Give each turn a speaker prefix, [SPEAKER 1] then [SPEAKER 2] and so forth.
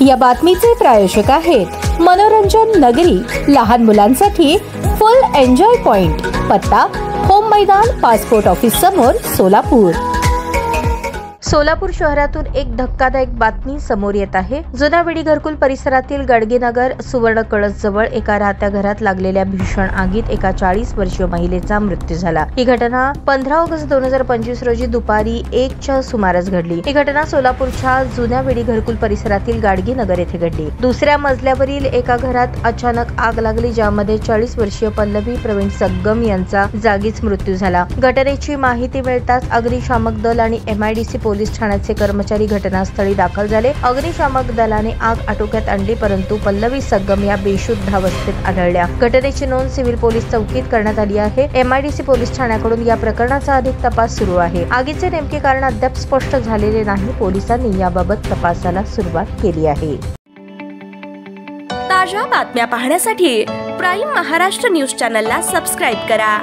[SPEAKER 1] या बातमीचे प्रायोजक आहेत मनोरंजन नगरी, लहान मुलांसाठी फुल एन्जॉय पॉइंट, पत्ता होम मैदान, पासपोर्ट ऑफिस समोर, सोलापूर. सोलापूर शहरातून एक धक्कादायक बातमी समोर येत आहे. जुना विडी घरकुल परिसरातील गडगेनगर सुवर्ण कळस जवळ एका राहत्या घरात लागलेल्या भीषण आगीत एका 40 वर्षीय महिलेचा मृत्यू झाला. ही घटना 15 ऑगस्ट 2025 रोजी दुपारी 1च्या सुमारास घडली. ही घटना सोलापूरच्या जुन्या विडी घरकुल परिसरातील गाडगेनगर येथे घडली. दुसऱ्या मजल्यावरील एका घरात अचानक आग लागली, ज्यामध्ये 40 वर्षीय पल्लवी प्रवीण सग्गम यांचा जागीच मृत्यू झाला. घटनेची माहिती मिळताच अग्निशामक दल आणि MIDC पोलीस ठाण्याचे कर्मचारी घटनास्थळी दाखल झाले. अग्निशामक दलाने आग आटोक्यात आणली, परंतु पल्लवी सग्गम या बेशुद्ध अवस्थेत आढळल्या. घटनेची नोंद सिव्हिल पोलीस चौकीत करण्यात आली आहे. MIDC पोलीस ठाण्याकडून या प्रकरणाचा अधिक तपास सुरू आहे. आगीचे नेमके कारण अद्याप स्पष्ट झालेले नाही. पोलिसांनी याबाबत तपासाला सुरुवात केली आहे.
[SPEAKER 2] ताज्या बातम्या पाहण्यासाठी प्राईम महाराष्ट्र न्यूज चॅनलला सबस्क्राईब करा.